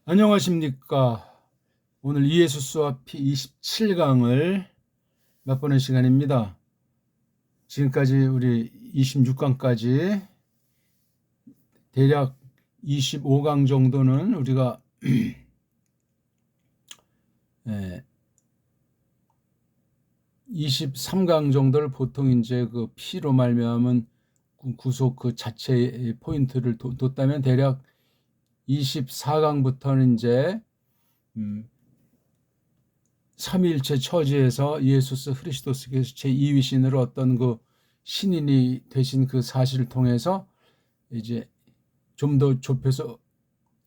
안녕하십니까. 오늘 이예수스와 피 27강을 맛보는 시간입니다. 지금까지 우리 26강까지 대략 25강 정도는 우리가 23강 정도를 보통 이제 그 피로 말미암은 구속 그 자체의 포인트를 뒀다면 대략 24강부터는 이제 삼위일체 처지에서 예수스 그리스도스께서 제2위신으로 어떤 그 신인이 되신 그 사실을 통해서 이제 좀 더 좁혀서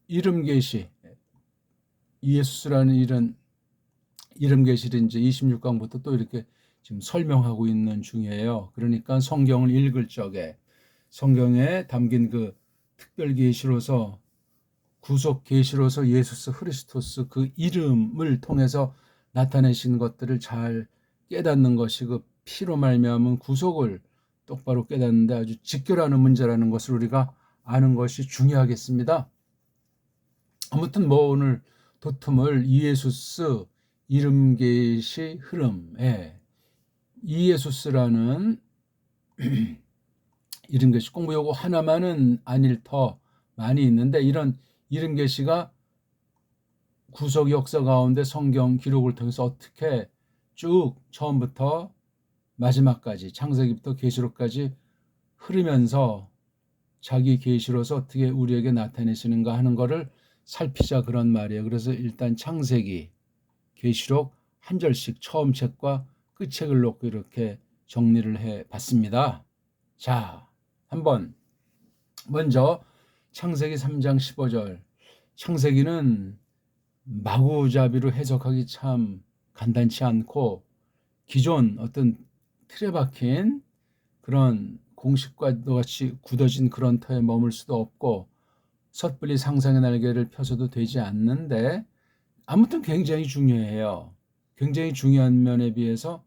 이름 계시, 예수스라는 이런 이름 계시를 이제 26강부터 또 이렇게 지금 설명하고 있는 중이에요. 그러니까 성경을 읽을 적에 성경에 담긴 그 특별 계시로서 구속 계시로서 예수스 그리스도스 그 이름을 통해서 나타내신 것들을 잘 깨닫는 것이 그 피로 말미암은 구속을 똑바로 깨닫는데 아주 직결하는 문제라는 것을 우리가 아는 것이 중요하겠습니다. 아무튼 뭐 오늘 도tum을 이예수스 이름 계시 흐름에 이예수스라는 이름 계시 공부 요거 하나만은 아닐 터 많이 있는데 이런 이름 계시가 구속 역사 가운데 성경 기록을 통해서 어떻게 쭉 처음부터 마지막까지 창세기부터 계시록까지 흐르면서 자기 계시로서 어떻게 우리에게 나타내시는가 하는 것을 살피자 그런 말이에요. 그래서 일단 창세기, 계시록 한 절씩 처음 책과 끝 책을 놓고 이렇게 정리를 해봤습니다. 자, 한번 먼저 창세기 3장 15절. 창세기는 마구잡이로 해석하기 참 간단치 않고 기존 어떤 틀에 박힌 그런 공식과 같이 굳어진 그런 터에 머물 수도 없고 섣불리 상상의 날개를 펴서도 되지 않는데 아무튼 굉장히 중요해요. 굉장히 중요한 면에 비해서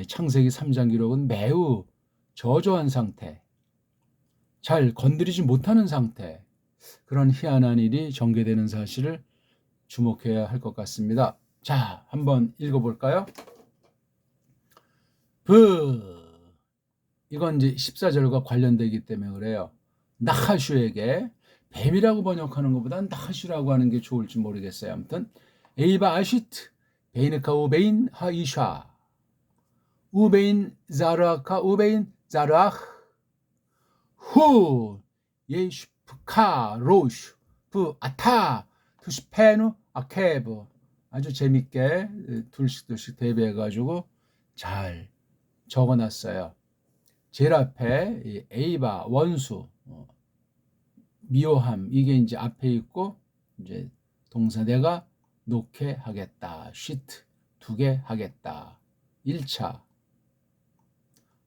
창세기 3장 기록은 매우 저조한 상태, 잘 건드리지 못하는 상태, 그런 희한한 일이 전개되는 사실을 주목해야 할 것 같습니다. 자, 한번 읽어볼까요? 이건 이제 14절과 관련되기 때문에 그래요. 나하슈에게 뱀이라고 번역하는 것보다 나하슈라고 하는 게 좋을지 모르겠어요. 아무튼 에이바 아시트 베이느카 우베인 하이샤 우베인 자르아카 우베인 자르아흐 후 예슈프카 로슈 부 아타 투스페누 아케브. 아주 재밌게 둘씩 대비해가지고 잘 적어놨어요. 제일 앞에 에이바 원수 미워함 이게 이제 앞에 있고 이제 동사 내가 놓게 하겠다. 시트 두게 하겠다. 1차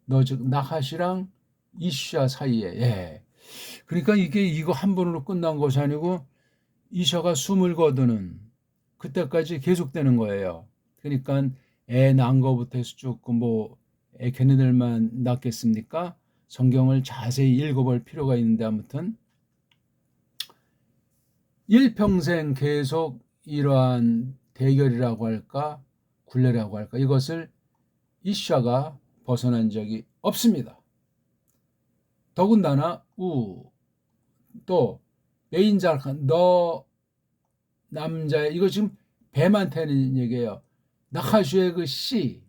너 즉 나하시랑 이샤 사이에 그러니까 이게 이거 한 번으로 끝난 것이 아니고 이샤가 숨을 거두는 그때까지 계속되는 거예요. 그러니까 애 낳은 거부터 해서 쭉 애 걔네들만 낳겠습니까? 성경을 자세히 읽어볼 필요가 있는데 아무튼 일평생 계속 이러한 대결이라고 할까 굴레라고 할까 이것을 이샤가 벗어난 적이 없습니다. 더군다나 또 메인자르칸 너 남자 이거 지금 뱀한테는 얘기예요. 나하슈의 그 씨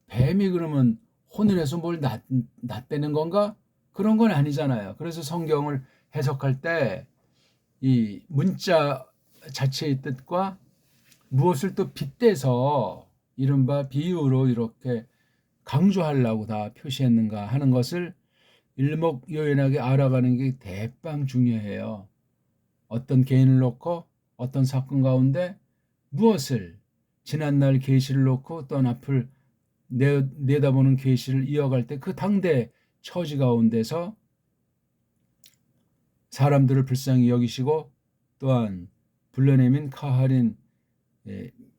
뱀이 그러면 혼을 해서 뭘 낳대는 건가? 그런 건 아니잖아요. 그래서 성경을 해석할 때 이 문자 자체의 뜻과 무엇을 또 빗대서 이른바 비유로 이렇게 강조하려고 다 표시했는가 하는 것을 일목요연하게 알아가는 게 대빵 중요해요. 어떤 개인을 놓고 어떤 사건 가운데 무엇을 지난날 계시를 놓고 또 앞을 내다보는 계시를 이어갈 때 그 당대 처지 가운데서 사람들을 불쌍히 여기시고 또한 불러내민 카하린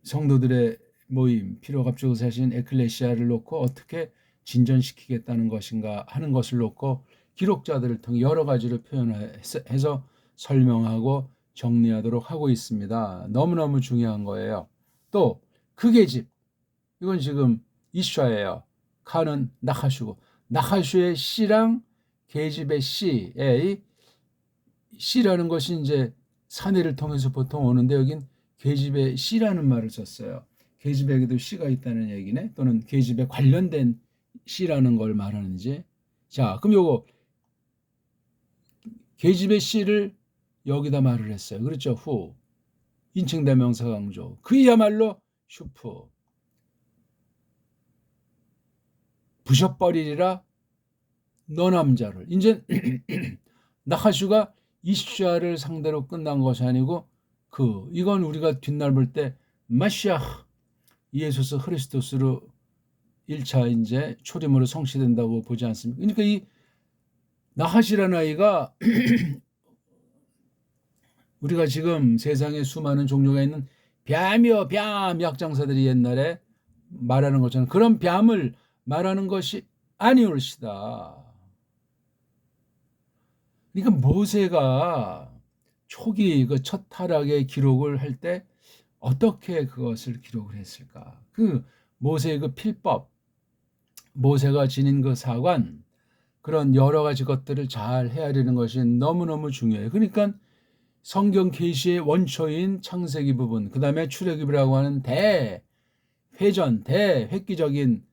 성도들의 모임 필요갑주고 사신 에클레시아를 놓고 어떻게 진전시키겠다는 것인가 하는 것을 놓고 기록자들을 통해 여러 가지로 표현해서 설명하고 정리하도록 하고 있습니다. 너무너무 중요한 거예요. 또 그 계집, 이건 지금 이슈예요. 카는 나하슈고, 나하슈의 씨랑 계집의 씨의 씨라는 것이 이제 사내를 통해서 보통 오는데 여긴 계집의 씨라는 말을 썼어요. 계집에게도 씨가 있다는 얘기네. 또는 계집에 관련된 씨라는 걸 말하는지. 자, 그럼 요거 계집의 씨를 여기다 말을 했어요. 그렇죠? 후. 인칭대명사 강조. 그야말로 슈프. 부셔버리리라 너 남자를. 이제 나하슈가 이슈아를 상대로 끝난 것이 아니고 이건 우리가 뒷날 볼 때 마시아 예수스 크리스토스로 1차 이제 초림으로 성취된다고 보지 않습니까? 그러니까 이 나하시라는 아이가 우리가 지금 세상에 수많은 종류가 있는 뱀이여 뱀 약장사들이 옛날에 말하는 것처럼 그런 뱀을 말하는 것이 아니올시다. 그러니까 모세가 초기 그 첫 타락의 기록을 할 때 어떻게 그것을 기록을 했을까? 그 모세의 그 필법, 모세가 지닌 그 사관, 그런 여러 가지 것들을 잘 헤아리는 것이 너무너무 중요해요. 그러니까 성경 계시의 원초인 창세기 부분, 그 다음에 출애굽이라고 하는 대획기적인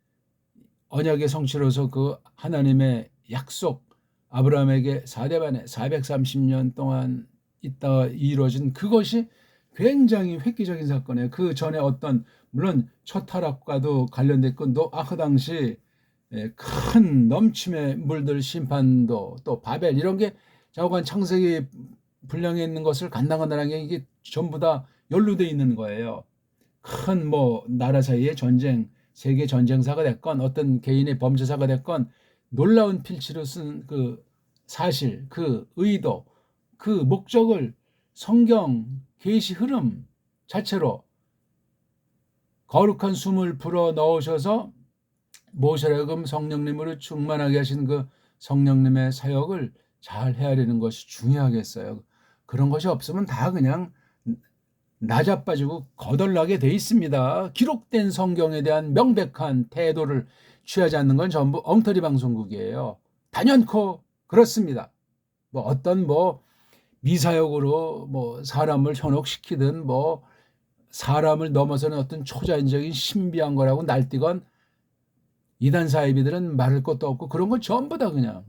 언약의 성취로서 그 하나님의 약속, 아브라함에게 4대반에 430년 동안 있다가 이루어진 그것이 굉장히 획기적인 사건이에요. 그 전에 어떤 물론 첫 타락과도 관련됐고 그 당시 큰 넘침의 물들 심판도 또 바벨 이런 게 좌우간 창세기 분량에 있는 것을 간당간당하게 이게 전부 다 연루되어 있는 거예요. 큰 뭐 나라 사이의 전쟁, 세계 전쟁사가 됐건 어떤 개인의 범죄사가 됐건 놀라운 필치로 쓴 그 사실, 그 의도, 그 목적을 성경 계시 흐름 자체로 거룩한 숨을 불어 넣으셔서 모세라금 성령님으로 충만하게 하신 그 성령님의 사역을 잘 헤아리는 것이 중요하겠어요. 그런 것이 없으면 다 그냥 나자빠지고 거덜나게 돼 있습니다. 기록된 성경에 대한 명백한 태도를 취하지 않는 건 전부 엉터리 방송국이에요. 단연코 그렇습니다. 뭐 어떤 미사역으로 사람을 현혹시키든 사람을 넘어서는 어떤 초자연적인 신비한 거라고 날뛰건 이단 사이비들은 말할 것도 없고 그런 건 전부 다 그냥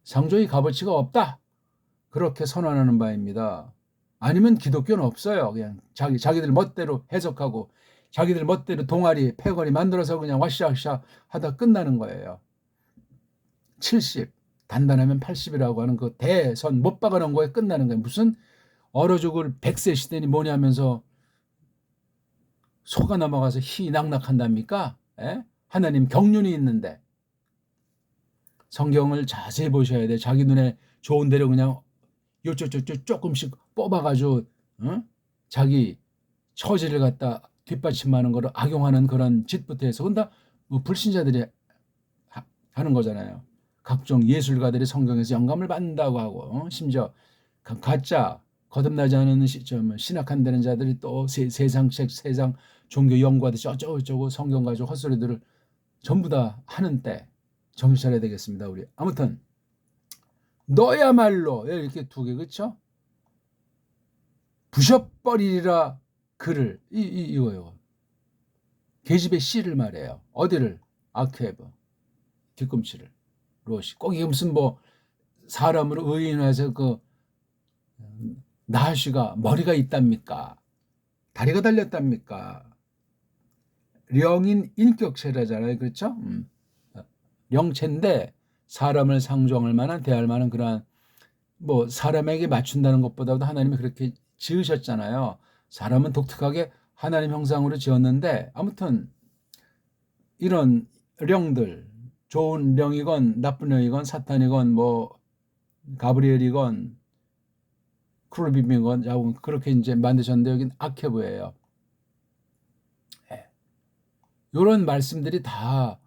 상조의 값어치가 없다. 그렇게 선언하는 바입니다. 아니면 기독교는 없어요. 그냥 자기들 멋대로 해석하고 자기들 멋대로 동아리, 패거리 만들어서 그냥 와샤와샤 하다 끝나는 거예요. 70, 단단하면 80이라고 하는 그 대선 못 박아놓은 거에 끝나는 거예요. 무슨 얼어 죽을 100세 시대니 뭐냐면서 속아 넘어가서 희낙낙한답니까? 하나님 경륜이 있는데 성경을 자세히 보셔야 돼. 자기 눈에 좋은 대로 그냥 요쪽저쪽 조금씩 뽑아가지고 자기 처지를 갖다 뒷받침하는 거를 악용하는 그런 짓부터 해서 그건 다 불신자들이 하는 거잖아요. 각종 예술가들이 성경에서 영감을 받는다고 하고 심지어 가짜 거듭나지 않은 신학한다는 자들이 또 세상책, 세상 종교 연구하듯이 어쩌고저쩌고 성경 가지고 헛소리들을 전부 다 하는 때 정신 차려야 되겠습니다. 우리 아무튼 너야말로 이렇게 두 개 그렇죠? 부셔버리리라 그를 이거요. 계집의 씨를 말해요. 어디를? 아케브 뒤꿈치를 로시. 꼭 이게 무슨 사람으로 의인해서 그 나하시가 머리가 있답니까? 다리가 달렸답니까? 령인 인격체라잖아요. 그렇죠? 영체인데 사람을 상종할 만한 대할 만한 그런 사람에게 맞춘다는 것보다도 하나님이 그렇게 지으셨잖아요. 사람은 독특하게 하나님 형상으로 지었는데 아무튼 이런 령들 좋은 령이건 나쁜 령이건 사탄이건 가브리엘이건 크루빔이건 그렇게 이제 만드셨는데 여긴 아케브예요. 이런 말씀들이 다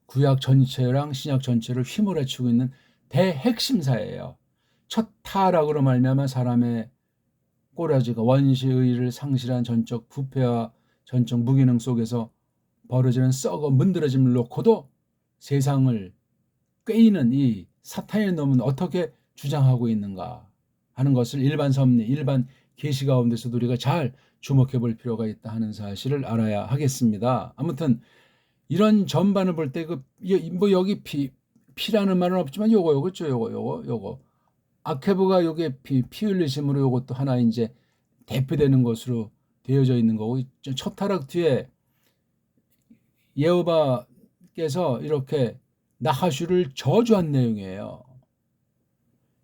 구약 전체랑 신약 전체를 휘몰아치고 있는 대핵심사예요. 첫 타락으로 말미암아 사람의 꼬라지가 원시의를 상실한 전적 부패와 전적 무기능 속에서 벌어지는 썩어 문드러짐을 놓고도 세상을 꿰이는 이 사탄의 놈은 어떻게 주장하고 있는가 하는 것을 일반 섭리, 일반 계시 가운데서도 우리가 잘 주목해 볼 필요가 있다 하는 사실을 알아야 하겠습니다. 아무튼 이런 전반을 볼 때 뭐 여기 피라는 말은 없지만 요거 아케브가 요게 피 흘리심으로 요것도 하나 이제 대표되는 것으로 되어져 있는 거고, 첫 타락 뒤에 여호와께서 이렇게 나하슈를 저주한 내용이에요.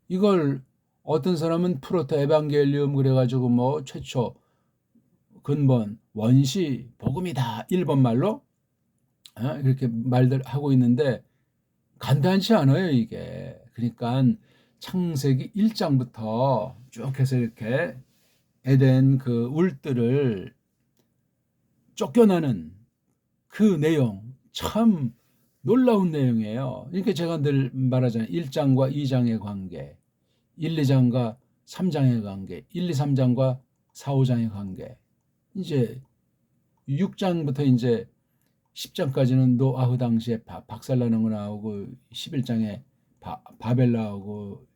이걸 어떤 사람은 프로토 에반겔리움 그래가지고 뭐 최초 근본 원시 복음이다 일본 말로 이렇게 말들 하고 있는데 간단치 않아요 이게. 그러니까 창세기 1장부터 쭉 해서 이렇게 에덴 그 울들을 쫓겨나는 그 내용 참 놀라운 내용이에요. 그러니까 제가 늘 말하잖아요. 1장과 2장의 관계, 1, 2장과 3장의 관계, 1, 2, 3장과 4, 5장의 관계. 이제 6장부터 이제 10장까지는 노아흐 당시에 박살나는 거 나오고, 11장에 바벨 나오고,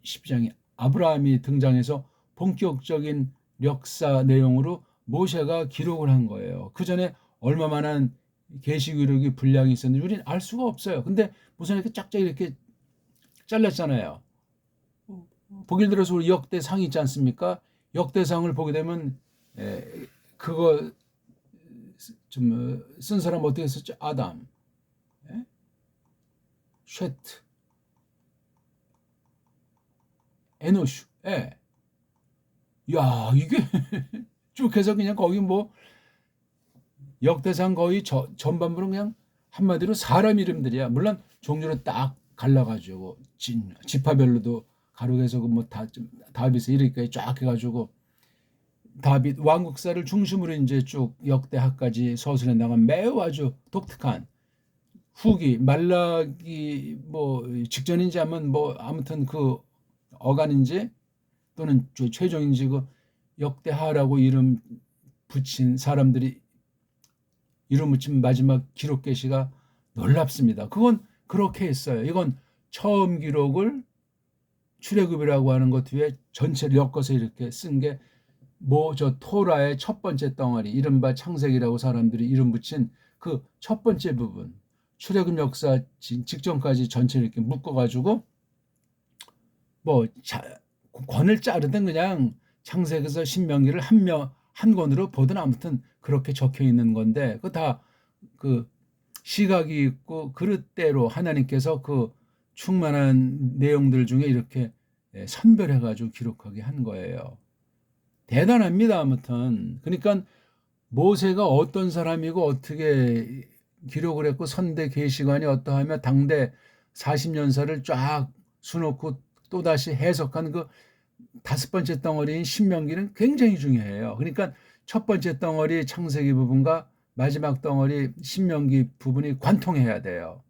12장에 아브라함이 등장해서 본격적인 역사 내용으로 모세가 기록을 한 거예요. 그 전에 얼마만한 계시 기록이 분량이 있었는지 우리는 알 수가 없어요. 근데 무슨 이렇게 쫙쫙 이렇게 잘랐잖아요. 보길 들어서 우리 역대상 있지 않습니까? 역대상을 보게 되면 그거 좀 쓴 사람 어떻게 썼죠? 아담, 쉐트, 에노슈. 야, 이게 쭉 해서 그냥 거기 뭐 역대상 거의 전반부는 그냥 한마디로 사람 이름들이야. 물론 종류로 딱 갈라가지고 지파별로도 가로해서 뭐 다윗에서 이렇게 쫙 해가지고 다윗 왕국사를 중심으로 이제 쭉 역대하까지 서술해 나간 매우 아주 독특한 후기 말라기 뭐 직전인지 하면 뭐 아무튼 그 어간인지 또는 최종인지 그 역대하라고 이름 붙인 사람들이 이름 붙인 마지막 기록 계시가 놀랍습니다. 그건 그렇게 했어요. 이건 처음 기록을 출애굽이라고 하는 것 뒤에 전체를 엮어서 이렇게 쓴 게 뭐 저 토라의 첫 번째 덩어리, 이른바 창세기라고 사람들이 이름 붙인 그 첫 번째 부분, 출애굽 역사 직전까지 전체를 이렇게 묶어가지고 뭐 권을 자르든 그냥 창세기에서 신명기를 한 권으로 보든 아무튼 그렇게 적혀 있는 건데, 그 다 그 시각이 있고 그릇대로 하나님께서 그 충만한 내용들 중에 이렇게 선별해 가지고 기록하게 한 거예요. 대단합니다. 아무튼 그러니까 모세가 어떤 사람이고 어떻게 기록을 했고 선대 계시관이 어떠하며 당대 40년사를 쫙 수놓고 또다시 해석한 그 다섯 번째 덩어리인 신명기는 굉장히 중요해요. 그러니까 첫 번째 덩어리 창세기 부분과 마지막 덩어리 신명기 부분이 관통해야 돼요.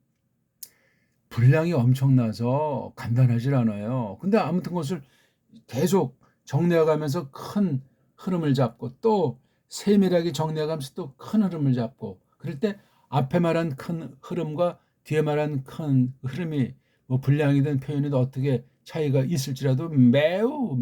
분량이 엄청나서 간단하지 않아요. 근데 아무튼 그것을 계속 정리해가면서 큰 흐름을 잡고 또 세밀하게 정리해가면서 또 큰 흐름을 잡고, 그럴 때 앞에 말한 큰 흐름과 뒤에 말한 큰 흐름이 뭐 분량이든 표현이든 어떻게 차이가 있을지라도 매우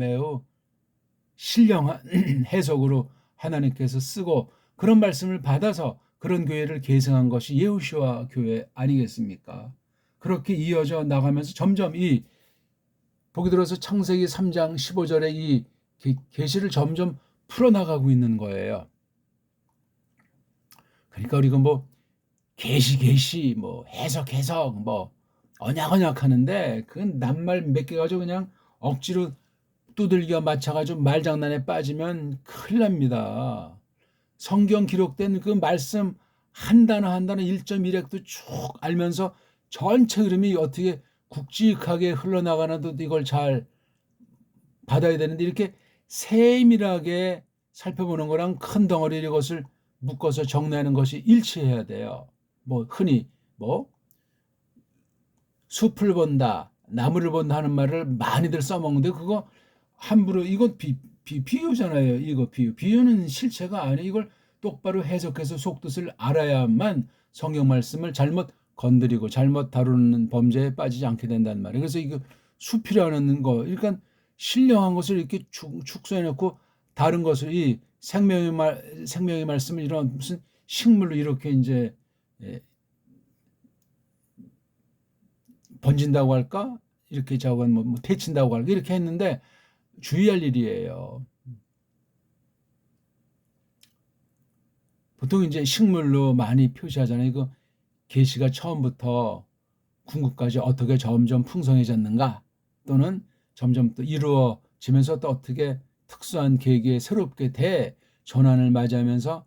신령한 해석으로 하나님께서 쓰고 그런 말씀을 받아서 그런 교회를 계승한 것이 예호시와 교회 아니겠습니까? 그렇게 이어져 나가면서 점점 이 보기 들어서 창세기 3장 15절에 이 계시를 점점 풀어나가고 있는 거예요. 그러니까 우리가 뭐 계시 뭐 해석 뭐 언약 하는데 그건 낱말 몇 개 가지고 그냥 억지로 두들겨 맞춰가지고 말장난에 빠지면 큰일 납니다. 성경 기록된 그 말씀 한 단어 1.1획도 쭉 알면서 전체 흐름이 어떻게 굵직하게 흘러나가는도 이걸 잘 받아야 되는데, 이렇게 세밀하게 살펴보는 거랑 큰 덩어리 이것을 묶어서 정리하는 것이 일치해야 돼요. 뭐 흔히 뭐 숲을 본다, 나무를 본다 하는 말을 많이들 써먹는데 그거 함부로 이건 비유잖아요. 이거 비유. 비유는 실체가 아니에요. 이걸 똑바로 해석해서 속뜻을 알아야만 성경 말씀을 잘못 건드리고 잘못 다루는 범죄에 빠지지 않게 된단 말이에요. 그래서 이거 수필이라는 거, 그러니까 신령한 것을 이렇게 축소해 놓고 다른 것을 이 생명의 말씀을 이런 무슨 식물로 이렇게 이제 번진다고 할까? 이렇게 저건 뭐 데친다고 할까? 이렇게 했는데 주의할 일이에요. 보통 이제 식물로 많이 표시하잖아요. 이거 계시가 처음부터 궁극까지 어떻게 점점 풍성해졌는가, 또는 점점 또 이루어지면서 또 어떻게 특수한 계기에 새롭게 대전환을 맞이하면서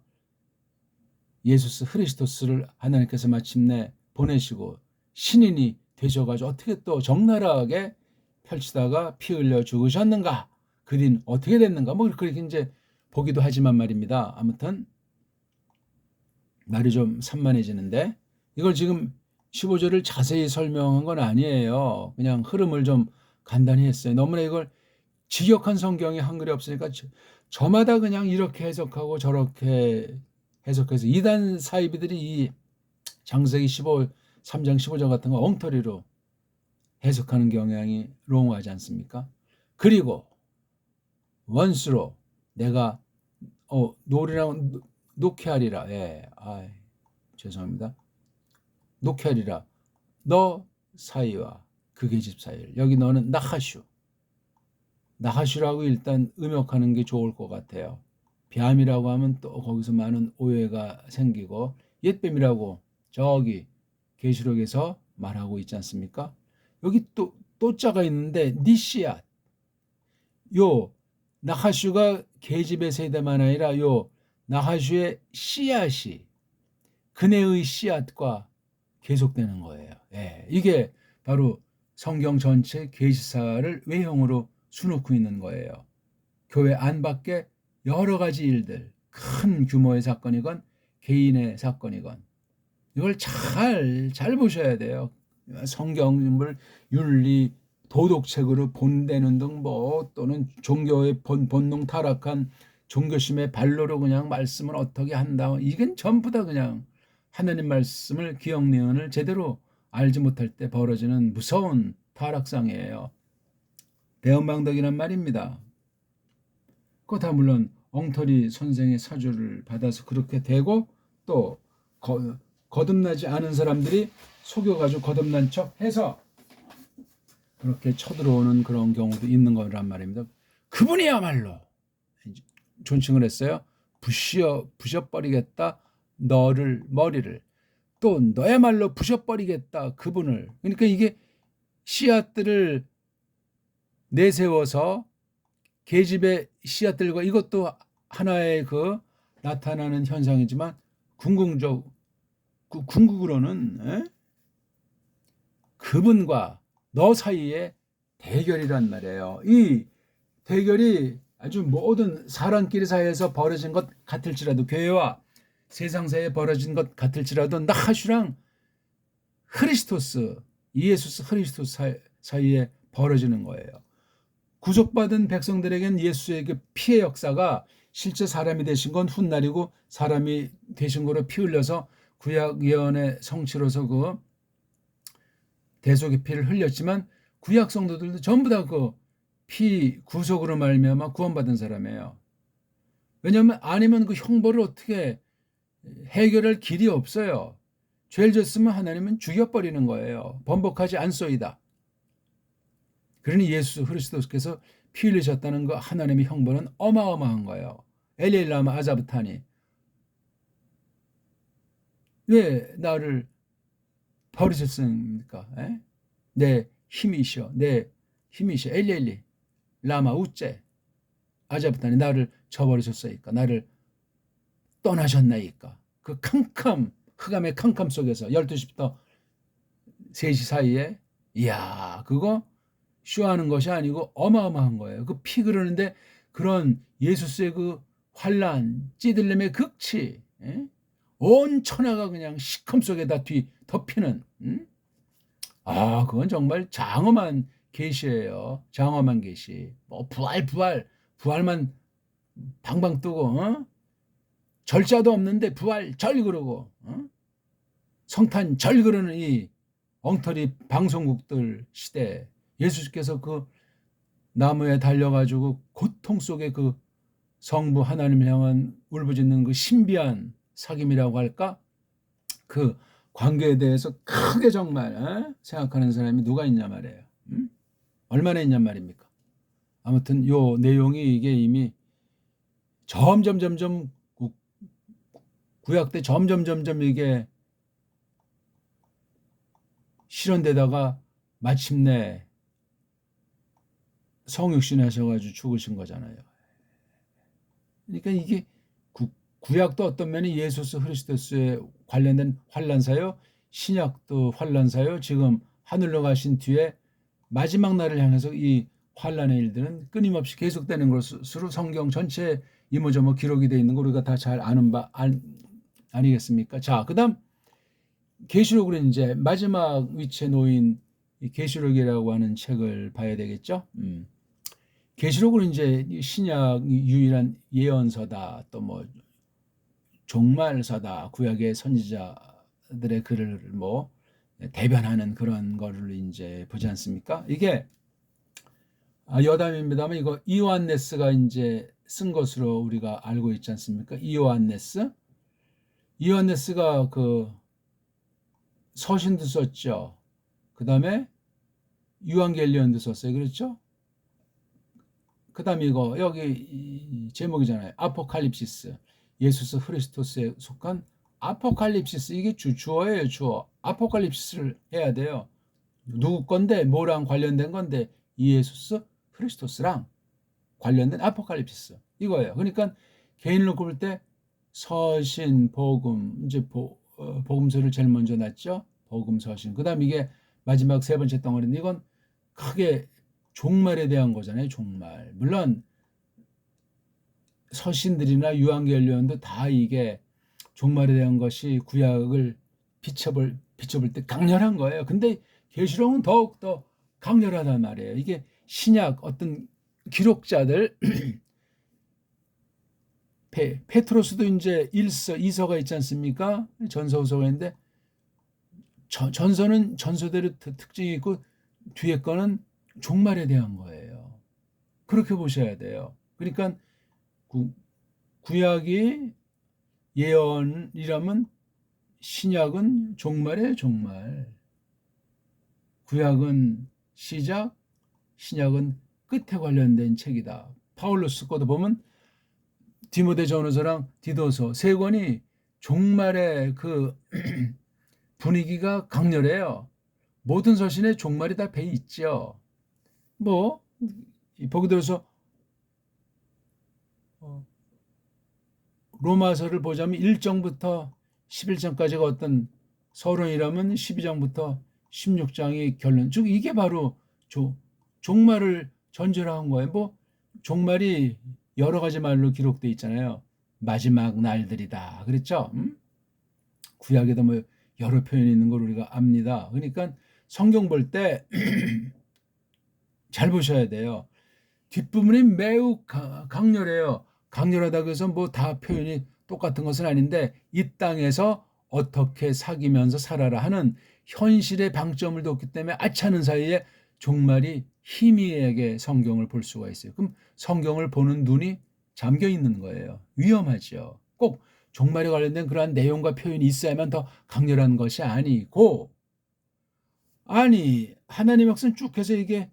예수 그리스도스를 하나님께서 마침내 보내시고 신인이 되셔가지고 어떻게 또 적나라하게 펼치다가 피 흘려 죽으셨는가, 그 뒤는 어떻게 됐는가, 뭐 그렇게 이제 보기도 하지만 말입니다. 아무튼 말이 좀 산만해지는데, 이걸 지금 15절을 자세히 설명한 건 아니에요. 그냥 흐름을 좀 간단히 했어요. 너무나 이걸 직역한 성경이 한글이 없으니까 저마다 그냥 이렇게 해석하고 저렇게 해석해서 이단 사이비들이 이 창세기 3장 15절 같은 거 엉터리로 해석하는 경향이 롱하지 않습니까? 그리고 원수로 내가 노리랑 녹회하리라. 죄송합니다. 녹회하리라. 너 사이와 그 계집 사이를. 여기 너는 나하슈라고 일단 음역하는 게 좋을 것 같아요. 뱀이라고 하면 또 거기서 많은 오해가 생기고, 옛뱀이라고 저기 계시록에서 말하고 있지 않습니까? 여기 또 자가 있는데 니씨앗. 요 나하슈가 계집의 세대만 아니라 요 나하슈의 씨앗이 그네의 씨앗과 계속되는 거예요. 이게 바로 성경 전체 계시사를 외형으로 수놓고 있는 거예요. 교회 안팎의 여러 가지 일들, 큰 규모의 사건이건 개인의 사건이건 이걸 잘 보셔야 돼요. 성경을 윤리 도덕책으로 본대는 등 또는 종교의 본능 타락한 종교심의 발로로 그냥 말씀을 어떻게 한다, 이건 전부 다 그냥 하나님 말씀을 기억내언을 제대로 알지 못할 때 벌어지는 무서운 타락상이에요. 대언방덕이란 말입니다. 그거 다 물론 엉터리 선생의 사주를 받아서 그렇게 되고, 또 거듭나지 않은 사람들이 속여가지고 거듭난 척 해서 그렇게 쳐들어오는 그런 경우도 있는 거란 말입니다. 그분이야말로 존칭을 했어요. 부셔버리겠다 머리를. 또 너야말로 부셔버리겠다 그분을. 그러니까 이게 씨앗들을 내세워서 계집의 씨앗들과, 이것도 하나의 그 나타나는 현상이지만 궁극으로는 그분과 너 사이에 대결이란 말이에요. 이 대결이 아주 모든 사람끼리 사이에서 벌어진 것 같을지라도, 교회와 세상 사이에 벌어진 것 같을지라도 나하슈랑 예수 그리스도스 사이에 벌어지는 거예요. 구속받은 백성들에겐 예수에게 피의 역사가 실제 사람이 되신 건 훗날이고, 사람이 되신 거로 피 흘려서 구약 예언의 성취로서 그 대속의 피를 흘렸지만, 구약 성도들도 전부 다 그 피 구속으로 말미암아 구원받은 사람이에요. 왜냐하면 아니면 그 형벌을 어떻게 해결할 길이 없어요. 죄를 졌으면 하나님은 죽여버리는 거예요. 번복하지 않소이다. 그러니 예수 그리스도께서 피 흘리셨다는 그 하나님의 형벌은 어마어마한 거예요. 엘리엘라마 아자브타니, 왜 나를 버리셨습니까? 내 힘이시여 엘리엘리 라마 우째 아자브타니, 나를 저버리셨사이까, 나를 떠나셨나이까. 그 흑암의 캄캄 속에서 12시부터 3시 사이에, 이야, 그거 쇼하는 것이 아니고 어마어마한 거예요. 그 피 그러는데 그런 예수스의 그 환란, 찌들림의 극치, 온 천하가 그냥 시컴 속에 다 덮이는, 그건 정말 장엄한 계시예요. 장엄한 계시. 부활 부활만 방방 뜨고 절자도 없는데 부활 절 그러고 성탄 절 그러는 이 엉터리 방송국들 시대, 예수께서 그 나무에 달려가지고 고통 속에 그 성부 하나님을 향한 울부짖는 그 신비한 사귐이라고 할까? 그 관계에 대해서 크게 정말 생각하는 사람이 누가 있냐 말이에요. 얼마나 있냔 말입니까? 아무튼 요 내용이 이게 이미 점점 구약 때 점점 이게 실현되다가 마침내 성육신 하셔가지고 죽으신 거잖아요. 그러니까 이게 구약도 어떤 면이 예수 그리스도에 관련된 환란사요, 신약도 환란사요. 지금 하늘로 가신 뒤에 마지막 날을 향해서 이 환란의 일들은 끊임없이 계속되는 것으로 성경 전체에 이모저모 기록이 되어 있는 거 우리가 다 잘 아는 바 아니겠습니까? 자, 그다음 계시록으로 이제 마지막 위치에 놓인 이 계시록이라고 하는 책을 봐야 되겠죠. 계시록은 이제 신약 유일한 예언서다, 또 뭐 종말서다, 구약의 선지자들의 글을 뭐 대변하는 그런 거를 이제 보지 않습니까? 이게 여담입니다만 이거 이오안네스가 이제 쓴 것으로 우리가 알고 있지 않습니까? 이오안네스가 그 서신도 썼죠. 그 다음에 유한겔리온도 썼어요. 그렇죠? 그 다음에 이거 여기 제목이잖아요. 아포칼립시스. 예수 그리스도스에 속한 아포칼립시스. 이게 주어예요. 주어. 아포칼립시스를 해야 돼요. 누구 건데 뭐랑 관련된 건데 예수 그리스도스랑 관련된 아포칼립시스 이거예요. 그러니까 개인으로 볼 때 서신, 복음, 이제 복음서를 제일 먼저 놨죠. 복음, 서신. 그다음 이게 마지막 세 번째 덩어리인데 이건 크게 종말에 대한 거잖아요. 종말. 물론 서신들이나 유한결론도 다 이게 종말에 대한 것이 구약을 비춰볼 때 강렬한 거예요. 근데 계시록은 더욱 더 강렬하단 말이에요. 이게 신약 어떤 기록자들 페트로스도 이제 1서, 2서가 있지 않습니까? 전서, 후서가 있는데 전서는 전서대로 특징이 있고 뒤에 거는 종말에 대한 거예요. 그렇게 보셔야 돼요. 그러니까 구약이 예언이라면 신약은 종말의 종말. 구약은 시작, 신약은 끝에 관련된 책이다. 파울로스 거도 보면 디모데전서랑 디도서 세 권이 종말의 그 분위기가 강렬해요. 모든 서신에 종말이 다 배 있죠. 뭐 보기 들어서 로마서를 보자면 1장부터 11장까지가 어떤 서론이라면 12장부터 16장이 결론. 즉 이게 바로 종말을 전제로 한 거예요. 뭐 종말이 여러 가지 말로 기록돼 있잖아요. 마지막 날들이다. 그랬죠? 구약에도 뭐 여러 표현이 있는 걸 우리가 압니다. 그러니까 성경 볼 때 잘 보셔야 돼요. 뒷부분이 매우 강렬해요. 강렬하다고 해서 뭐 다 표현이 똑같은 것은 아닌데 이 땅에서 어떻게 사귀면서 살아라 하는 현실의 방점을 뒀기 때문에 아차는 사이에 종말이 희미하게 성경을 볼 수가 있어요. 그럼 성경을 보는 눈이 잠겨 있는 거예요. 위험하죠. 꼭 종말에 관련된 그러한 내용과 표현이 있어야만 더 강렬한 것이 아니고, 아니 하나님의 역사는 쭉 해서 이게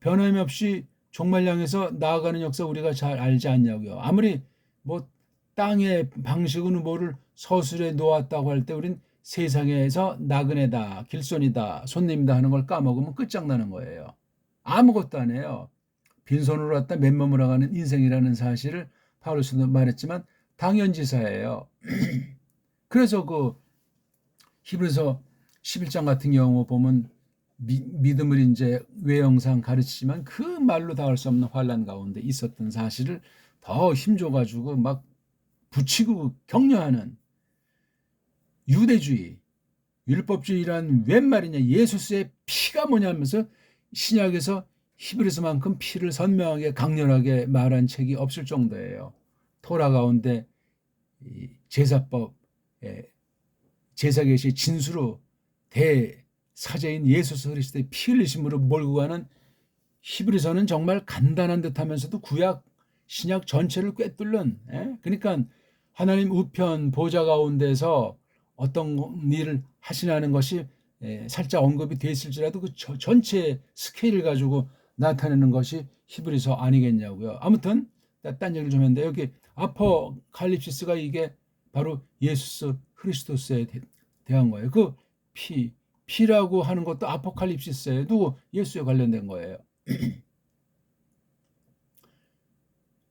변함없이 종말 향해서 나아가는 역사 우리가 잘 알지 않냐고요. 아무리 뭐 땅의 방식은 뭐를 서술해 놓았다고 할 때 우린 세상에서 나그네다, 길손이다, 손님이다 하는 걸 까먹으면 끝장나는 거예요. 아무것도 안 해요. 빈손으로 왔다 맨몸으로 가는 인생이라는 사실을 파울로스도 말했지만 당연지사예요. 그래서 그 히브리서 11장 같은 경우 보면 믿음을 이제 외형상 가르치지만 그 말로 닿을 수 없는 환란 가운데 있었던 사실을 더 힘줘가지고 막 붙이고 격려하는 유대주의, 율법주의란 웬 말이냐, 예수스의 피가 뭐냐 하면서 신약에서 히브리서만큼 피를 선명하게 강렬하게 말한 책이 없을 정도예요. 토라 가운데 제사법, 제사 계시 진수로 대사제인 예수 그리스도의 피 흘리심으로 몰고 가는 히브리서는 정말 간단한 듯하면서도 구약 신약 전체를 꿰뚫는, 그러니까 하나님 우편 보좌 가운데서 어떤 일을 하시나는 것이 살짝 언급이 돼 있을지라도 그 전체 스케일을 가지고 나타내는 것이 히브리서 아니겠냐고요. 아무튼 딴 얘기를 좀 했는데 여기 아포칼립시스가 이게 바로 예수 그리스도스에 대한 거예요. 그 피라고 하는 것도 아포칼립시스에 누구 예수에 관련된 거예요.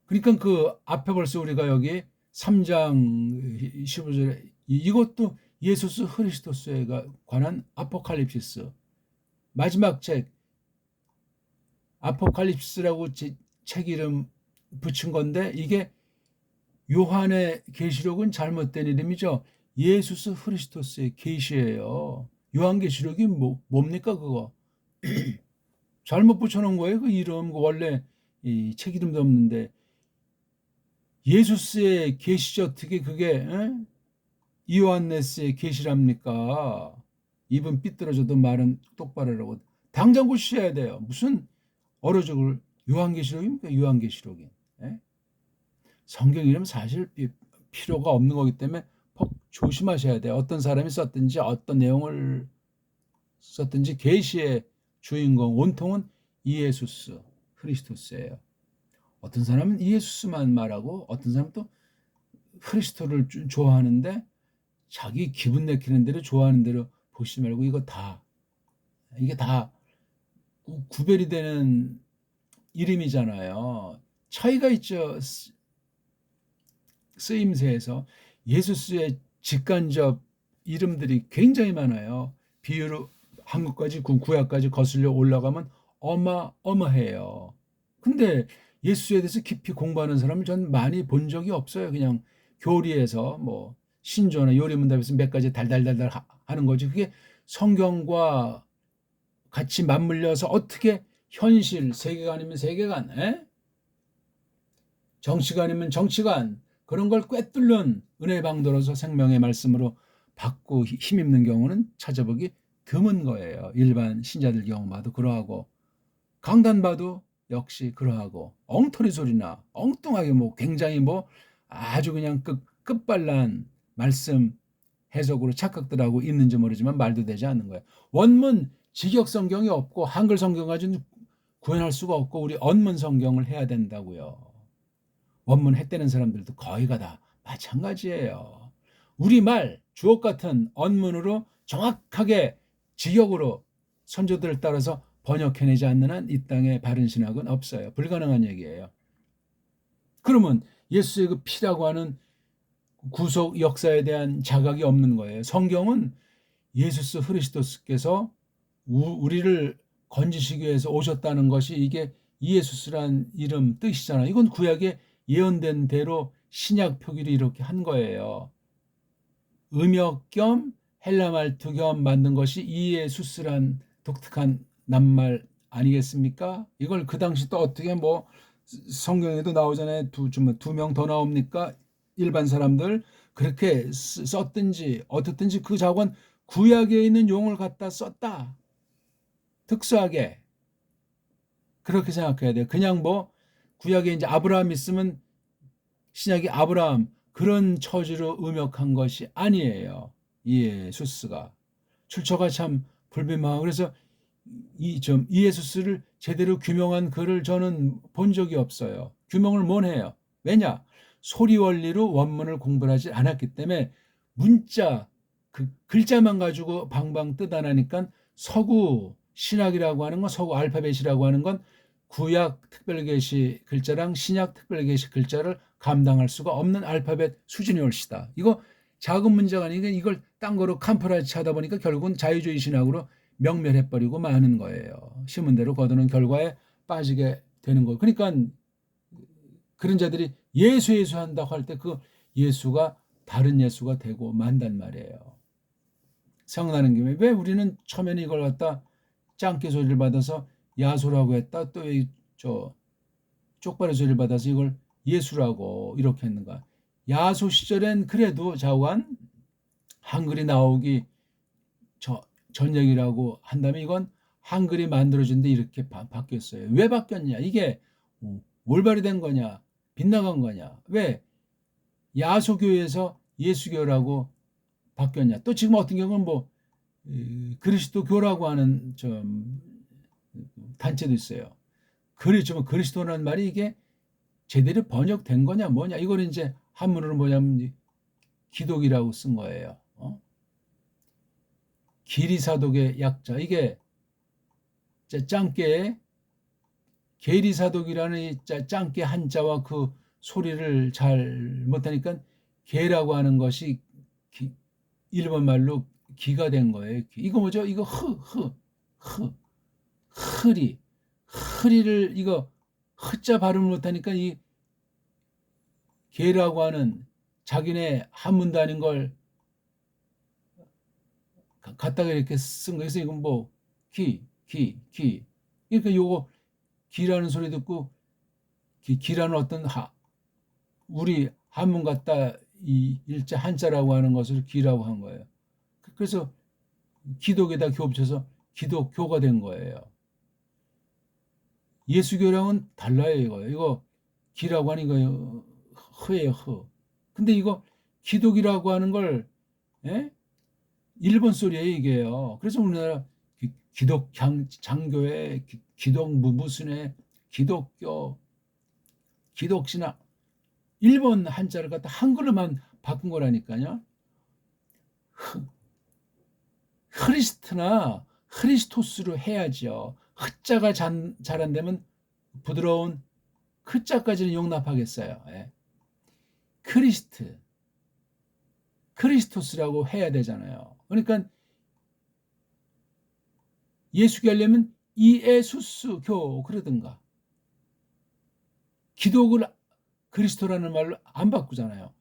그러니까 그 앞에 벌써 우리가 여기 3장 15절에 이것도 예수 그리스도스에 관한 아포칼립시스 마지막 책 아포칼립시스라고 책 이름 붙인 건데 이게 요한의 계시록은 잘못된 이름이죠. 예수 그리스도스의 계시예요. 요한계시록이 뭡니까 그거? 잘못 붙여놓은 거예요. 그 이름 원래 이 책 이름도 없는데 예수스의 계시죠. 어떻게 그게 이오한네스의 계시랍니까? 입은 삐뚤어져도 말은 똑바로 하라고. 당장 고치셔야 돼요. 무슨 어려적을 요한계시록입니까? 요한계시록이. 성경 이름 사실 필요가 없는 거기 때문에 퍽 조심하셔야 돼요. 어떤 사람이 썼든지 어떤 내용을 썼든지 계시의 주인공 온통은 이예수스 크리스토스예요. 어떤 사람은 이예수스만 말하고 어떤 사람은 또 크리스토를 좋아하는데 자기 기분 내키는 대로 좋아하는 대로 보시지 말고 이게 다 구별이 되는 이름이잖아요. 차이가 있죠. 쓰임새에서 예수스의 직간접 이름들이 굉장히 많아요. 비유로 한국까지 구약까지 거슬려 올라가면 어마어마해요. 근데 예수에 대해서 깊이 공부하는 사람을 전 많이 본 적이 없어요. 그냥 교리에서 뭐 신조나 요리문답에서 몇 가지 달달달달 하는 거지. 그게 성경과 같이 맞물려서 어떻게 현실, 세계관이면 세계관, 정치관이면 정치관 그런 걸 꿰뚫는 은혜 방도로서 생명의 말씀으로 받고 힘입는 경우는 찾아보기 드문 거예요. 일반 신자들 경우마도 그러하고 강단 봐도 역시 그러하고 엉터리 소리나 엉뚱하게 굉장히 아주 그냥 끝발난 말씀 해석으로 착각들하고 있는지 모르지만 말도 되지 않는 거예요. 원문 직역 성경이 없고 한글 성경 가지고 구현할 수가 없고 우리 언문 성경을 해야 된다고요. 원문 했다는 사람들도 거의가 다 마찬가지예요. 우리말 주옥 같은 언문으로 정확하게 직역으로 선조들을 따라서 번역해내지 않는 한 이 땅에 바른 신학은 없어요. 불가능한 얘기예요. 그러면 예수의 그 피라고 하는 구속 역사에 대한 자각이 없는 거예요. 성경은 예수 그리스도께서 우리를 건지시기 위해서 오셨다는 것이 이게 이예수스란 이름 뜻이잖아요. 이건 구약에 예언된 대로 신약 표기를 이렇게 한 거예요. 음역 겸 헬라 말투 겸 만든 것이 이예수스란 독특한 낱말 아니겠습니까? 이걸 그 당시 또 어떻게 성경에도 나오잖아요. 두 명 더 나옵니까? 일반 사람들 그렇게 썼든지 어떻든지 그 자관 구약에 있는 용어를 갖다 썼다. 특수하게 그렇게 생각해야 돼요. 그냥 구약에 이제 아브라함 있으면 신약이 아브라함 그런 처지로 음역한 것이 아니에요. 이예수스가 출처가 참 불비명하고 그래서 이예수스를 제대로 규명한 글을 저는 본 적이 없어요. 규명을 못 해요. 왜냐? 소리 원리로 원문을 공부를 하지 않았기 때문에 문자 그 글자만 가지고 방방 뜯어나니까 서구 신학이라고 하는 건 서구 알파벳이라고 하는 건 구약 특별계시 글자랑 신약 특별계시 글자를 감당할 수가 없는 알파벳 수준이 올시다. 이거 작은 문제가 아니니까 이걸 딴 거로 캄프라치 하다 보니까 결국은 자유주의 신학으로 명멸해버리고 마는 거예요. 심은 대로 거두는 결과에 빠지게 되는 거예요. 그러니까 그런 자들이 예수 한다고 할 때 그 예수가 다른 예수가 되고 만단 말이에요. 생각나는 김에 왜 우리는 처음에는 이걸 갖다 짱깨 소리를 받아서 야소라고 했다. 또 저 쪽발의 소리를 받아서 이걸 예수라고 이렇게 했는가. 야소 시절엔 그래도 좌우한 한글이 나오기 전역이라고 한다면 이건 한글이 만들어진데 이렇게 바뀌었어요. 왜 바뀌었냐? 이게 올바리 된 거냐? 빗나간 거냐? 왜 야소교에서 예수교라고 바뀌었냐? 또 지금 어떤 경우는 뭐 그리스도교라고 하는 좀 단체도 있어요. 그리스도라는 말이 이게 제대로 번역된 거냐 뭐냐? 이거는 이제 한문으로 뭐냐면 기독이라고 쓴 거예요. 기리사독의 약자. 이게 짱깨 계리사독이라는 이 짱깨 한자와 그 소리를 잘 못하니까 개라고 하는 것이 일본 말로 기가 된 거예요. 이거 뭐죠? 이거 흐리를 이거 흐자 발음을 못하니까 이 개라고 하는 자기네 한문도 아닌 걸 갖다가 이렇게 쓴 거에서 이건 뭐 그러니까 요거 기라는 소리 듣고 기라는 어떤 우리 한문 갖다 이 일자 한자라고 하는 것을 기라고 한 거예요. 그래서 기독에다 겹쳐서 기독교가 된 거예요. 예수교랑은 달라요. 이거 기라고 하는 거예요. 흐예요. 흐. 근데 이거 기독이라고 하는 걸 일본 소리예요. 이게요. 그래서 우리나라 기독 장교회 기독 무슨회 기독교 기독신학 일본 한자를 갖다 한글로만 바꾼 거라니까요. 크리스트나 크리스토스로 해야죠. 흐자가 잘 안 되면 부드러운 크자까지는 용납하겠어요. 크리스토스라고 해야 되잖아요. 그러니까 예수교 하려면 이에수스교 그러든가 기독을 그리스도라는 말로 안 바꾸잖아요.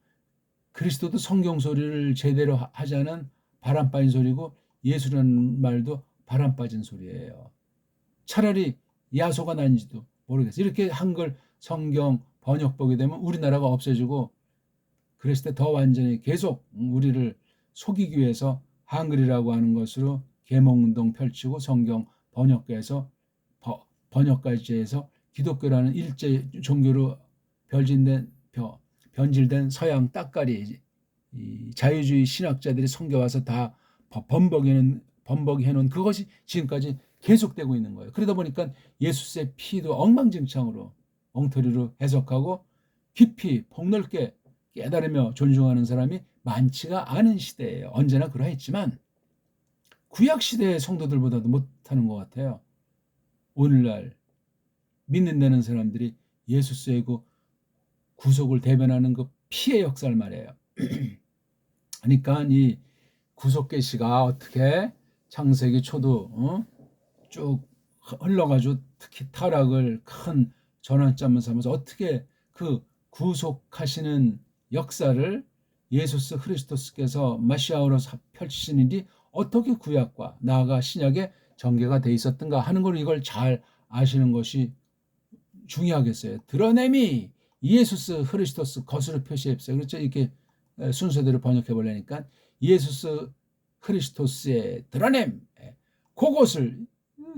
그리스도도 성경 소리를 제대로 하지 않은 바람 빠진 소리고 예수라는 말도 바람 빠진 소리예요. 차라리 야소가 난지도 모르겠어요. 이렇게 한글 성경 번역 보게 되면 우리나라가 없어지고 그랬을 때 더 완전히 계속 우리를 속이기 위해서 한글이라고 하는 것으로 계몽운동 펼치고 성경 번역가에서 번역까지 해서 기독교라는 일제 종교로 변질된 서양 따까리 자유주의 신학자들이 섬겨와서 다 번복해놓은 그것이 지금까지 계속되고 있는 거예요. 그러다 보니까 예수의 피도 엉망진창으로 엉터리로 해석하고 깊이 폭넓게 깨달으며 존중하는 사람이 많지가 않은 시대예요. 언제나 그러했지만 구약 시대의 성도들보다도 못하는 것 같아요. 오늘날 믿는다는 사람들이 예수의 그 구속을 대변하는 그 피의 역사를 말해요. 그러니까 이 구속 계시가 어떻게 창세기 초도 쭉 흘러가지고 특히 타락을 큰 전환점을 삼아서 어떻게 그 구속하시는 역사를 예수스 그리스도스께서 메시아로 펼치신 일이 어떻게 구약과 나아가 신약에 전개가 돼 있었던가 하는 걸 이걸 잘 아시는 것이 중요하겠어요. 드러냄이 예수스 그리스도스 것으로 표시했어요. 그렇죠? 이렇게 순서대로 번역해 보려니까 예수스 그리스도스의 드러냄 그것을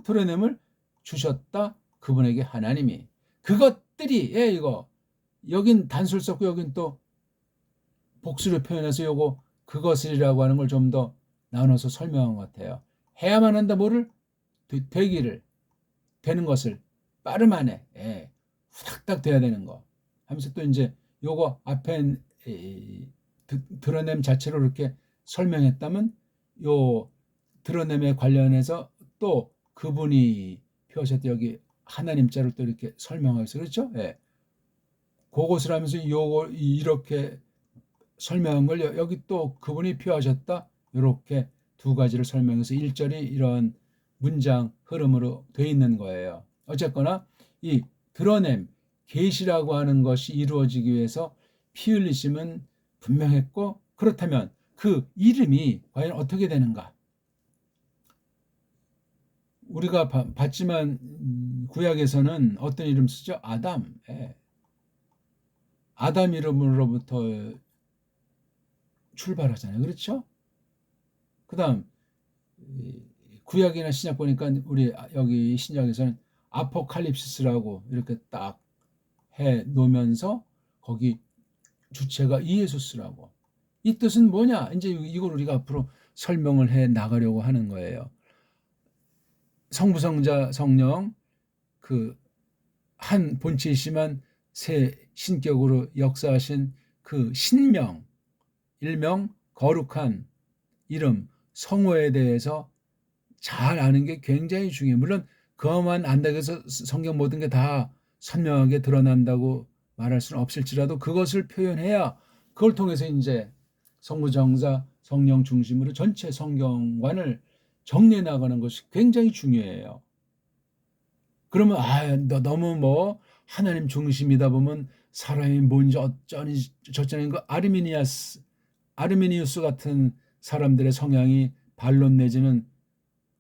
드러냄을 주셨다. 그분에게 하나님이 그것들이 이거 여긴 단술 썼고 여긴 또 복수를 표현해서 요거 그것을이라고 하는 걸 좀 더 나눠서 설명한 것 같아요. 해야만 한다 뭐를 되기를 되는 것을 빠름 안에 후닥닥 돼야 되는 거 하면서 또 이제 요거 앞에 드러냄 자체로 이렇게 설명했다면 요 드러냄에 관련해서 또 그분이 표하셨던 여기 하나님 자를 또 이렇게 설명하고 있어요. 그렇죠? 그것을 하면서 요거 이렇게 설명한 걸 여기 또 그분이 표하셨다. 이렇게 두 가지를 설명해서 1절이 이런 문장 흐름으로 돼 있는 거예요. 어쨌거나 이 드러냄, 계시라고 하는 것이 이루어지기 위해서 피 흘리심은 분명했고 그렇다면 그 이름이 과연 어떻게 되는가? 우리가 봤지만 구약에서는 어떤 이름 쓰죠? 아담. 예. 아담 이름으로부터 출발하잖아요. 그렇죠? 그다음 구약이나 신약 보니까 우리 여기 신약에서는 아포칼립시스라고 이렇게 딱 해 놓으면서 거기 주체가 이에수스라고. 이 뜻은 뭐냐? 이제 이걸 우리가 앞으로 설명을 해 나가려고 하는 거예요. 성부, 성자, 성령 그 한 본체이시만 새 신격으로 역사하신 그 신명, 일명 거룩한 이름, 성호에 대해서 잘 아는 게 굉장히 중요해요. 물론 그것만 안다고 해서 성경 모든 게 다 선명하게 드러난다고 말할 수는 없을지라도 그것을 표현해야 그걸 통해서 이제 성부, 성자, 성령 중심으로 전체 성경관을 정리해 나가는 것이 굉장히 중요해요. 그러면 너무 뭐 하나님 중심이다 보면 사람이 뭔지 어쩌니 저쩌니 그 아르미니우스 같은 사람들의 성향이 반론 내지는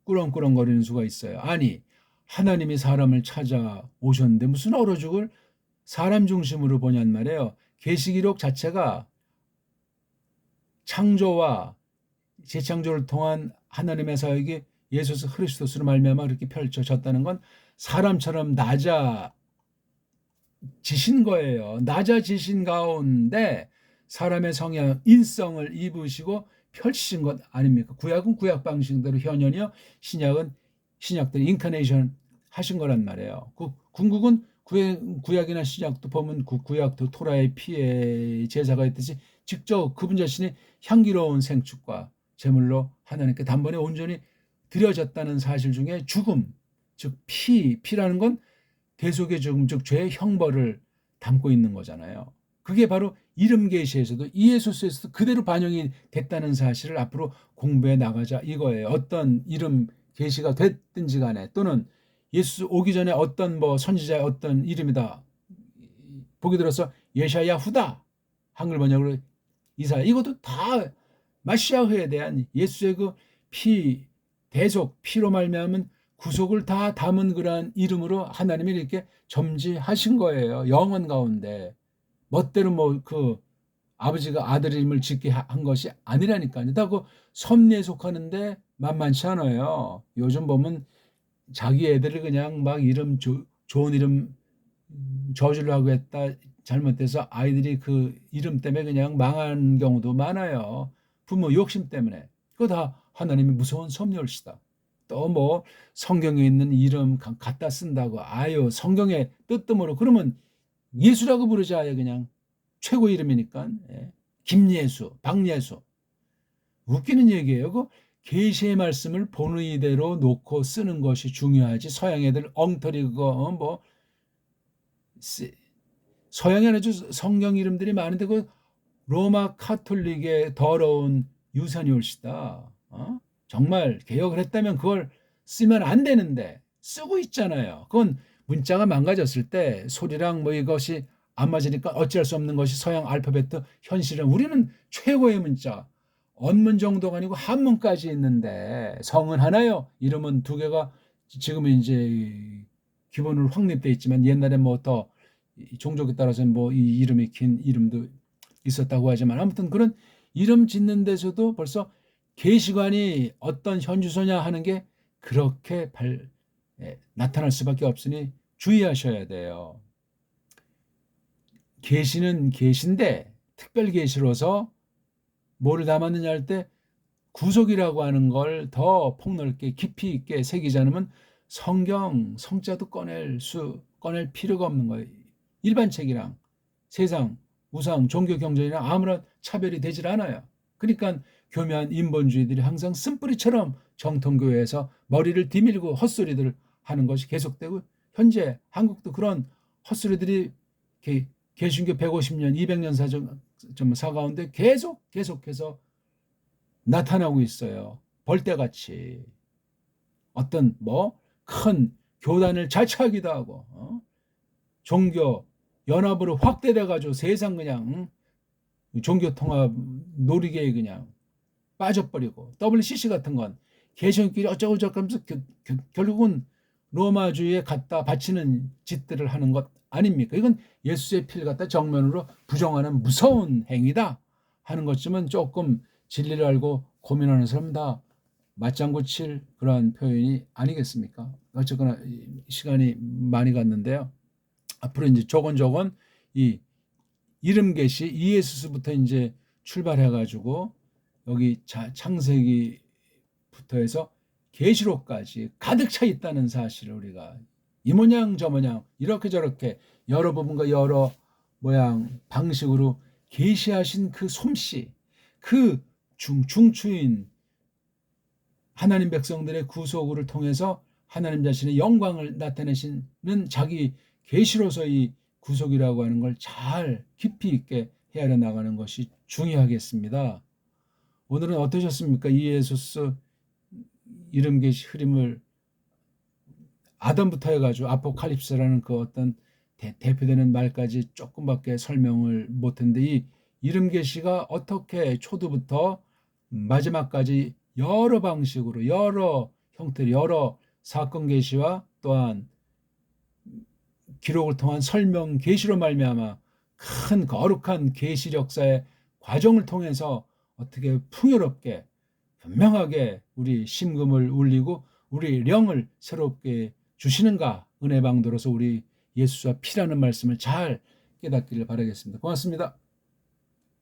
꾸렁꾸렁거리는 수가 있어요. 아니 하나님이 사람을 찾아오셨는데 무슨 얼어 죽을 사람 중심으로 보냔 말이에요. 계시기록 자체가 창조와 재창조를 통한 하나님의 사역이 예수 그리스도로 말미암아 그렇게 펼쳐졌다는 건 사람처럼 낮아지신 거예요. 낮아지신 가운데 사람의 성향, 인성을 입으시고 펼치신 것 아닙니까? 구약은 구약 방식대로 현현이요. 신약은 신약대로 인카네이션 하신 거란 말이에요. 궁극은 구약이나 신약도 보면 구약도 토라의 피에 제사가 있듯이 직접 그분 자신이 향기로운 생축과 제물로 하나님께 단번에 온전히 드려졌다는 사실 중에 죽음, 즉 피라는 건 대속의 죽음, 즉 죄의 형벌을 담고 있는 거잖아요. 그게 바로 이름 계시에서도 이에소스에서도 그대로 반영이 됐다는 사실을 앞으로 공부해 나가자 이거예요. 어떤 이름 계시가 됐든지 간에 또는 예수 오기 전에 어떤 뭐 선지자의 어떤 이름이다. 보기 들어서 예샤야후다. 한글 번역으로 이사야. 이것도 다 마시아흐에 대한 예수의 그 대속, 피로 말미암은 구속을 다 담은 그러한 이름으로 하나님이 이렇게 점지하신 거예요. 영원 가운데. 멋대로 뭐 그 아버지가 아들 이름을 짓게 한 것이 아니라니까요. 다 그 섭리에 속하는데 만만치 않아요. 요즘 보면 자기 애들을 그냥 막 좋은 이름 저주려고 했다. 잘못돼서 아이들이 그 이름 때문에 그냥 망한 경우도 많아요. 부모 욕심 때문에. 그거 다 하나님의 무서운 섭리올시다. 또 뭐 성경에 있는 이름 갖다 쓴다고 성경의 뜻대로 그러면 예수라고 부르자 그냥 최고 이름이니까. 예. 김예수, 박예수. 웃기는 얘기예요. 그 계시의 말씀을 본의대로 놓고 쓰는 것이 중요하지. 서양 애들 엉터리 그거 뭐 서양에 아주 성경 이름들이 많은데 그 로마 카톨릭의 더러운 유산이 올시다. 정말 개혁을 했다면 그걸 쓰면 안 되는데 쓰고 있잖아요. 그건 문자가 망가졌을 때 소리랑 뭐 이것이 안 맞으니까 어찌할 수 없는 것이 서양 알파벳 현실은 우리는 최고의 문자 언문 정도가 아니고 한문까지 있는데 성은 하나요. 이름은 두 개가 지금은 이제 기본으로 확립돼 있지만 옛날에 뭐 더 종족에 따라서는 뭐 이 이름이 긴 이름도 있었다고 하지만 아무튼 그런 이름 짓는 데서도 벌써 계시관이 어떤 현주소냐 하는 게 그렇게 나타날 수밖에 없으니 주의하셔야 돼요. 계시는 계신데 특별 계시로서 뭐를 담았느냐 할 때 구속이라고 하는 걸 더 폭넓게 깊이 있게 새기지 않으면 성자도 꺼낼 필요가 없는 거예요. 일반 책이랑 세상 우상 종교 경전이랑 아무런 차별이 되질 않아요. 그러니까 교묘한 인본주의들이 항상 쓴뿌리처럼 정통교회에서 머리를 디밀고 헛소리들을 하는 것이 계속되고 현재 한국도 그런 헛소리들이 개신교 150년 200년 사 가운데 계속해서 나타나고 있어요. 벌떼같이 어떤 뭐 큰 교단을 자처하기도 하고 종교 연합으로 확대돼 가지고 세상 그냥 종교 통합 놀이개에 그냥 빠져버리고 WCC 같은 건 개신교끼리 어쩌고저쩌고 하면서 결국은 로마주의에 갖다 바치는 짓들을 하는 것 아닙니까? 이건 예수의 피를 갖다 정면으로 부정하는 무서운 행위다 하는 것쯤은 조금 진리를 알고 고민하는 사람 다 맞장구 칠 그러한 표현이 아니겠습니까? 어쨌거나 시간이 많이 갔는데요. 앞으로 이제 조곤조곤 이 이름 계시 이에수스부터 이제 출발해가지고 여기 창세기부터 해서 계시록까지 가득 차 있다는 사실을 우리가 이 모양 저 모양 이렇게 저렇게 여러 부분과 여러 모양 방식으로 계시하신 그 솜씨, 그 중추인 하나님 백성들의 구속을 통해서 하나님 자신의 영광을 나타내시는 자기 계시로서의 구속이라고 하는 걸 잘 깊이 있게 헤아려 나가는 것이 중요하겠습니다. 오늘은 어떠셨습니까? 이에수스 이름 계시 흐름을 아담부터 해가지고 아포칼립스라는 그 어떤 대표되는 말까지 조금밖에 설명을 못했는데 이 이름 계시가 어떻게 초두부터 마지막까지 여러 방식으로 여러 형태로 여러 사건 계시와 또한 기록을 통한 설명 계시로 말미암아 큰 거룩한 계시 역사의 과정을 통해서 어떻게 풍요롭게 분명하게 우리 심금을 울리고 우리 영을 새롭게 주시는가 은혜 방도로서 우리 예수와 피라는 말씀을 잘 깨닫기를 바라겠습니다. 고맙습니다.